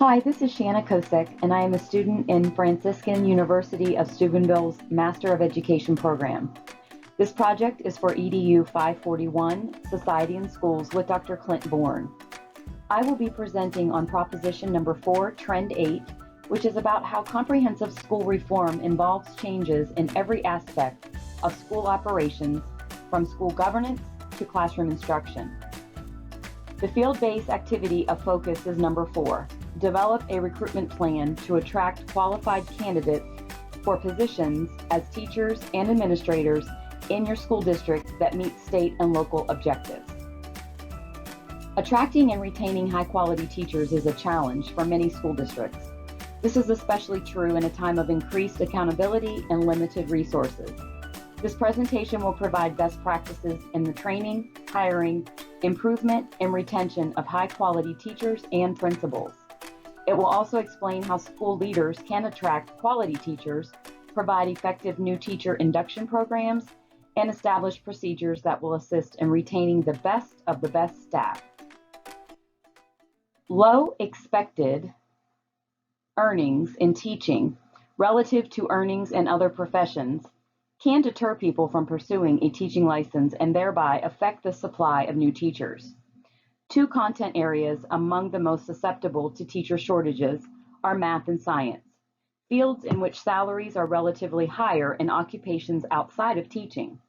Hi, this is Shanna Kosek, and I am a student in Franciscan University of Steubenville's Master of Education program. This project is for EDU 541, Society and Schools with Dr. Clint Bourne. I will be presenting on Proposition number 4, Trend 8, which is about how comprehensive school reform involves changes in every aspect of school operations, from school governance to classroom instruction. The field-based activity of focus is number 4. Develop a recruitment plan to attract qualified candidates for positions as teachers and administrators in your school district that meet state and local objectives. Attracting and retaining high-quality teachers is a challenge for many school districts. This is especially true in a time of increased accountability and limited resources. This presentation will provide best practices in the training, hiring, improvement, and retention of high-quality teachers and principals. It will also explain how school leaders can attract quality teachers, provide effective new teacher induction programs, and establish procedures that will assist in retaining the best of the best staff. Low expected earnings in teaching relative to earnings in other professions can deter people from pursuing a teaching license and thereby affect the supply of new teachers. Two content areas among the most susceptible to teacher shortages are math and science, fields in which salaries are relatively higher in occupations outside of teaching.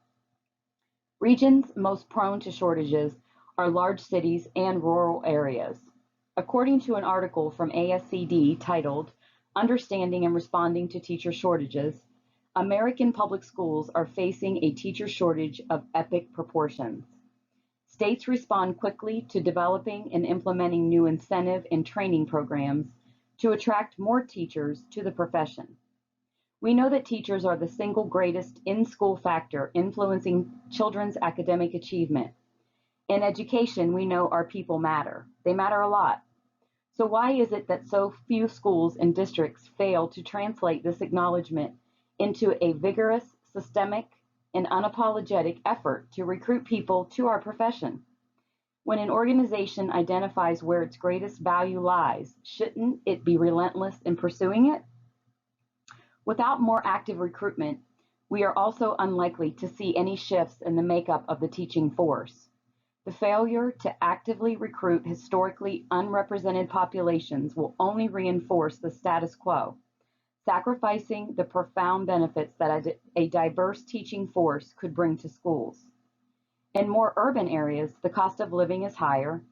Regions most prone to shortages are large cities and rural areas. According to an article from ASCD titled Understanding and Responding to Teacher Shortages, American public schools are facing a teacher shortage of epic proportions. States respond quickly to developing and implementing new incentive and training programs to attract more teachers to the profession. We know that teachers are the single greatest in-school factor influencing children's academic achievement. In education, we know our people matter. They matter a lot. So why is it that so few schools and districts fail to translate this acknowledgement into a vigorous, systemic, and unapologetic effort to recruit people to our profession? When an organization identifies where its greatest value lies, shouldn't it be relentless in pursuing it? Without more active recruitment, we are also unlikely to see any shifts in the makeup of the teaching force. The failure to actively recruit historically unrepresented populations will only reinforce the status quo, sacrificing the profound benefits that a diverse teaching force could bring to schools. In more urban areas, the cost of living is higher,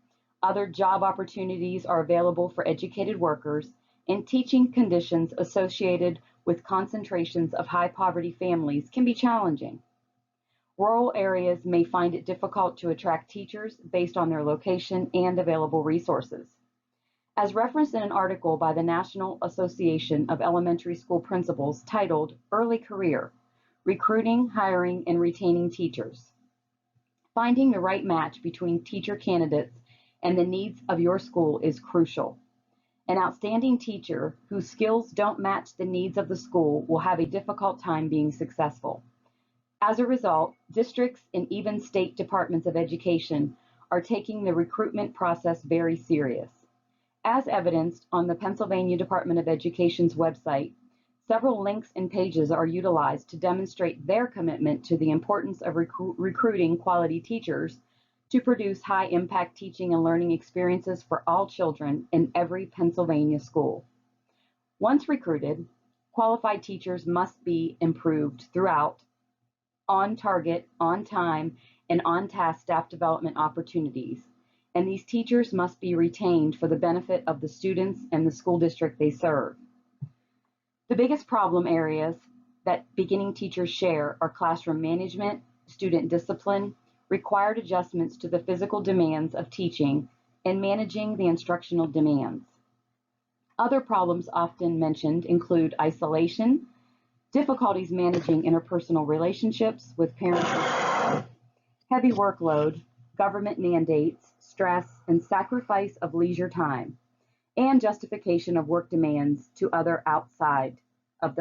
other job opportunities are available for educated workers, and teaching conditions associated with concentrations of high poverty families can be challenging. Rural areas may find it difficult to attract teachers based on their location and available resources. As referenced in an article by the National Association of Elementary School Principals titled Early Career, Recruiting, Hiring, and Retaining Teachers. Finding the right match between teacher candidates and the needs of your school is crucial. An outstanding teacher whose skills don't match the needs of the school will have a difficult time being successful. As a result, districts and even state departments of education are taking the recruitment process very serious. As evidenced on the Pennsylvania Department of Education's website, several links and pages are utilized to demonstrate their commitment to the importance of recruiting quality teachers to produce high-impact teaching and learning experiences for all children in every Pennsylvania school. Once recruited, qualified teachers must be improved throughout on target, on time, and on task staff development opportunities, and these teachers must be retained for the benefit of the students and the school district they serve. The biggest problem areas that beginning teachers share are classroom management, student discipline, required adjustments to the physical demands of teaching, and managing the instructional demands. Other problems often mentioned include isolation, difficulties managing interpersonal relationships with parents, heavy workload, government mandates, stress, and sacrifice of leisure time, and justification of work demands to others outside of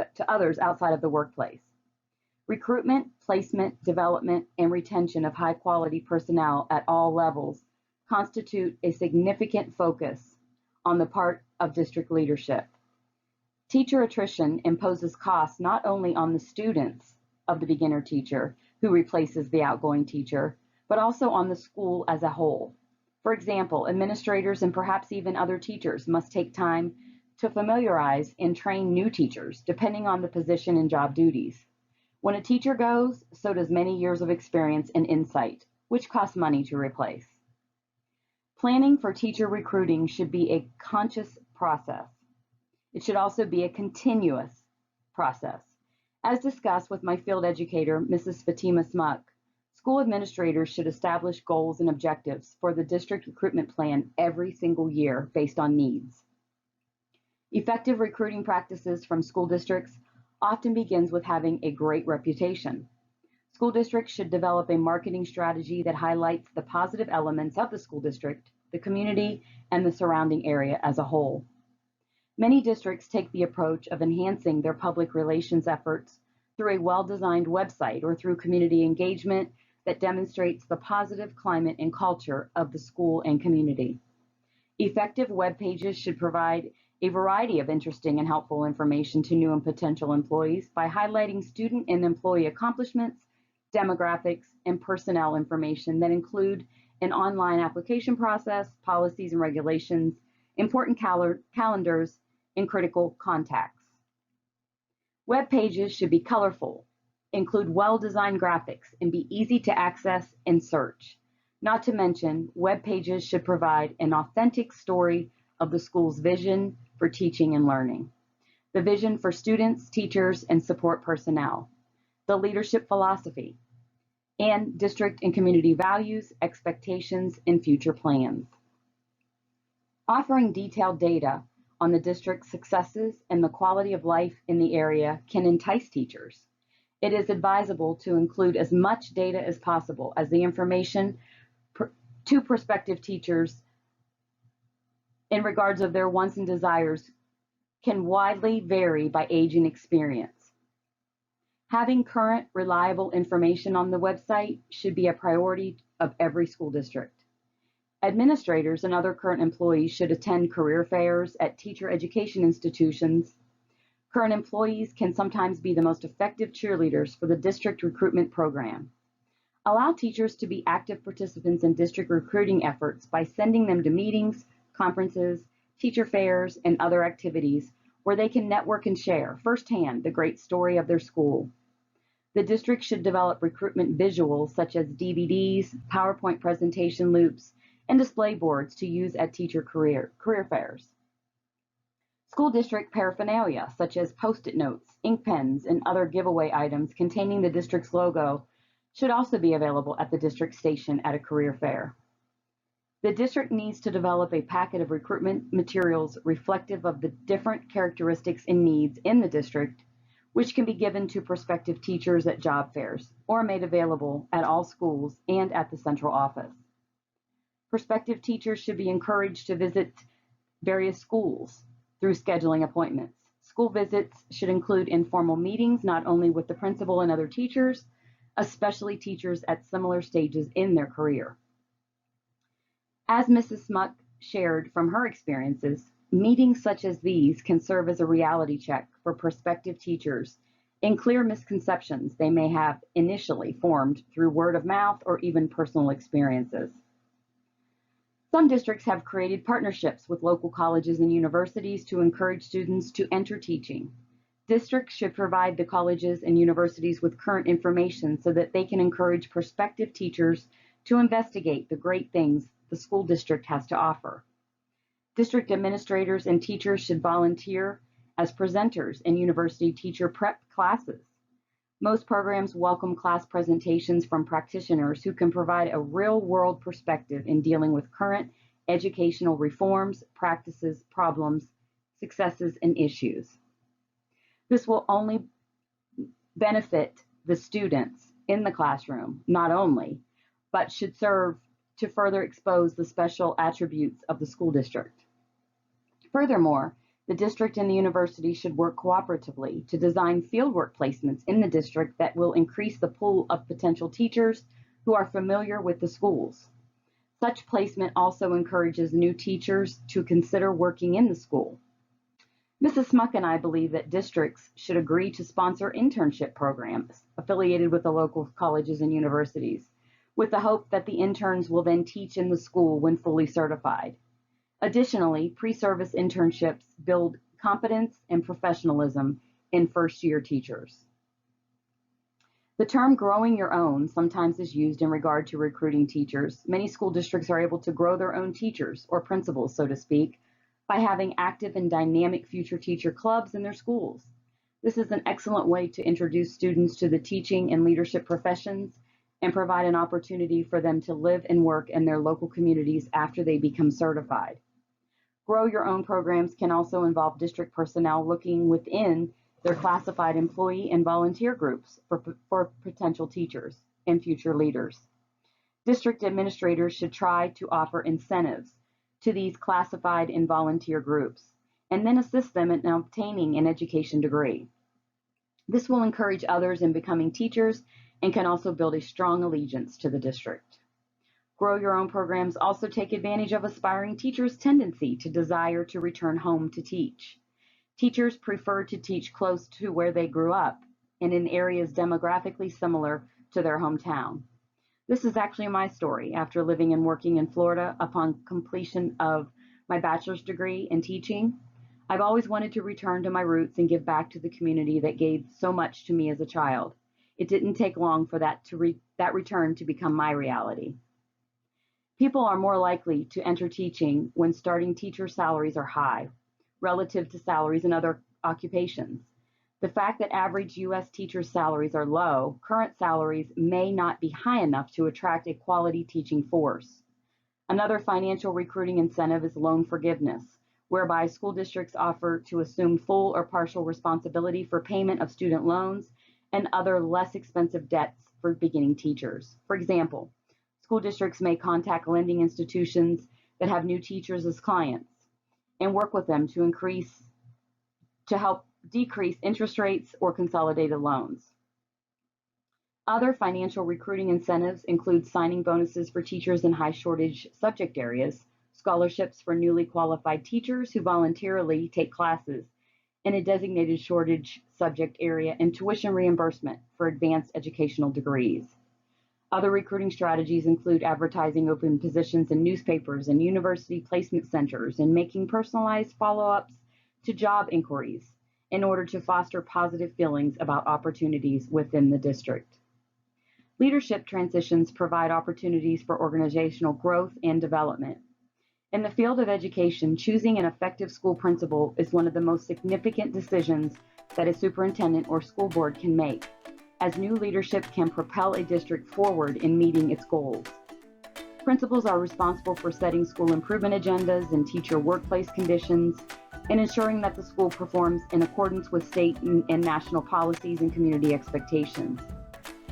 the workplace. Recruitment, placement, development, and retention of high-quality personnel at all levels constitute a significant focus on the part of district leadership. Teacher attrition imposes costs not only on the students of the beginner teacher who replaces the outgoing teacher, but also on the school as a whole. For example, administrators and perhaps even other teachers must take time to familiarize and train new teachers, depending on the position and job duties. When a teacher goes, so does many years of experience and insight, which costs money to replace. Planning for teacher recruiting should be a conscious process. It should also be a continuous process. As discussed with my field educator, Mrs. Fatima Smuck, school administrators should establish goals and objectives for the district recruitment plan every single year based on needs. Effective recruiting practices from school districts often begins with having a great reputation. School districts should develop a marketing strategy that highlights the positive elements of the school district, the community, and the surrounding area as a whole. Many districts take the approach of enhancing their public relations efforts through a well-designed website or through community engagement that demonstrates the positive climate and culture of the school and community. Effective web pages should provide a variety of interesting and helpful information to new and potential employees by highlighting student and employee accomplishments, demographics, and personnel information that include an online application process, policies and regulations, important calendars, and critical contacts. Web pages should be colorful, include well-designed graphics, and be easy to access and search. Not to mention, web pages should provide an authentic story of the school's vision for teaching and learning, the vision for students, teachers, and support personnel, the leadership philosophy, and district and community values, expectations, and future plans. Offering detailed data on the district's successes and the quality of life in the area can entice teachers. It is advisable to include as much data as possible, as the information to prospective teachers in regards of their wants and desires can widely vary by age and experience. Having current, reliable information on the website should be a priority of every school district. Administrators and other current employees should attend career fairs at teacher education institutions. Current employees can sometimes be the most effective cheerleaders for the district recruitment program. Allow teachers to be active participants in district recruiting efforts by sending them to meetings, conferences, teacher fairs, and other activities where they can network and share firsthand the great story of their school. The district should develop recruitment visuals such as DVDs, PowerPoint presentation loops, and display boards to use at teacher career fairs. School district paraphernalia such as Post-it notes, ink pens, and other giveaway items containing the district's logo should also be available at the district station at a career fair. The district needs to develop a packet of recruitment materials reflective of the different characteristics and needs in the district, which can be given to prospective teachers at job fairs or made available at all schools and at the central office. Prospective teachers should be encouraged to visit various schools through scheduling appointments. School visits should include informal meetings not only with the principal and other teachers, especially teachers at similar stages in their career. As Mrs. Smuck shared from her experiences, meetings such as these can serve as a reality check for prospective teachers in clear misconceptions they may have initially formed through word of mouth or even personal experiences. Some districts have created partnerships with local colleges and universities to encourage students to enter teaching. Districts should provide the colleges and universities with current information so that they can encourage prospective teachers to investigate the great things the school district has to offer. District administrators and teachers should volunteer as presenters in university teacher prep classes. Most programs welcome class presentations from practitioners who can provide a real-world perspective in dealing with current educational reforms, practices, problems, successes, and issues. This will only benefit the students in the classroom, not only, but should serve to further expose the special attributes of the school district. Furthermore, the district and the university should work cooperatively to design fieldwork placements in the district that will increase the pool of potential teachers who are familiar with the schools. Such placement also encourages new teachers to consider working in the school. Mrs. Smuck and I believe that districts should agree to sponsor internship programs affiliated with the local colleges and universities, with the hope that the interns will then teach in the school when fully certified. Additionally, pre-service internships build competence and professionalism in first-year teachers. The term growing your own sometimes is used in regard to recruiting teachers. Many school districts are able to grow their own teachers, or principals, so to speak, by having active and dynamic future teacher clubs in their schools. This is an excellent way to introduce students to the teaching and leadership professions and provide an opportunity for them to live and work in their local communities after they become certified. Grow your own programs can also involve district personnel looking within their classified employee and volunteer groups for potential teachers and future leaders. District administrators should try to offer incentives to these classified and volunteer groups, and then assist them in obtaining an education degree. This will encourage others in becoming teachers and can also build a strong allegiance to the district. Grow your own programs also take advantage of aspiring teachers' tendency to desire to return home to teach. Teachers prefer to teach close to where they grew up and in areas demographically similar to their hometown. This is actually my story. After living and working in Florida upon completion of my bachelor's degree in teaching, I've always wanted to return to my roots and give back to the community that gave so much to me as a child. It didn't take long for that return to become my reality. People are more likely to enter teaching when starting teacher salaries are high relative to salaries in other occupations. The fact that average U.S. teachers' salaries are low, current salaries may not be high enough to attract a quality teaching force. Another financial recruiting incentive is loan forgiveness, whereby school districts offer to assume full or partial responsibility for payment of student loans and other less expensive debts for beginning teachers. For example, school districts may contact lending institutions that have new teachers as clients and work with them to help decrease interest rates or consolidated loans. Other financial recruiting incentives include signing bonuses for teachers in high shortage subject areas, scholarships for newly qualified teachers who voluntarily take classes in a designated shortage subject area, and tuition reimbursement for advanced educational degrees. Other recruiting strategies include advertising open positions in newspapers and university placement centers and making personalized follow-ups to job inquiries in order to foster positive feelings about opportunities within the district. Leadership transitions provide opportunities for organizational growth and development. In the field of education, choosing an effective school principal is one of the most significant decisions that a superintendent or school board can make, as new leadership can propel a district forward in meeting its goals. Principals are responsible for setting school improvement agendas and teacher workplace conditions, and ensuring that the school performs in accordance with state and national policies and community expectations.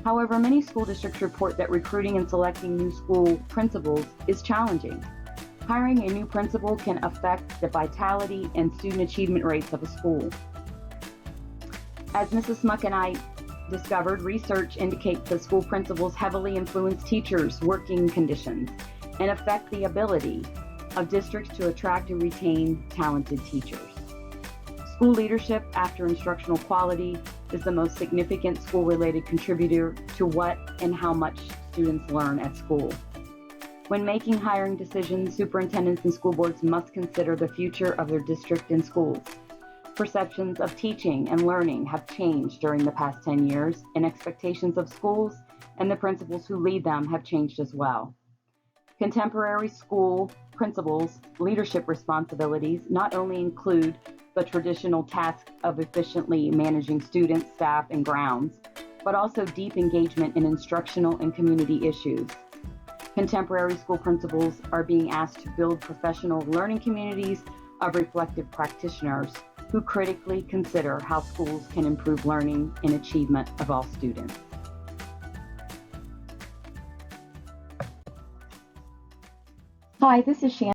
However, many school districts report that recruiting and selecting new school principals is challenging. Hiring a new principal can affect the vitality and student achievement rates of a school. As Mrs. Smuck and I discovered, research indicates that school principals heavily influence teachers' working conditions and affect the ability of districts to attract and retain talented teachers. School leadership, after instructional quality, is the most significant school-related contributor to what and how much students learn at school. When making hiring decisions, superintendents and school boards must consider the future of their district and schools. Perceptions of teaching and learning have changed during the past 10 years, and expectations of schools and the principals who lead them have changed as well. Contemporary school principals' leadership responsibilities not only include the traditional task of efficiently managing students, staff, and grounds, but also deep engagement in instructional and community issues. Contemporary school principals are being asked to build professional learning communities of reflective practitioners who critically consider how schools can improve learning and achievement of all students. Hi, this is Shannon.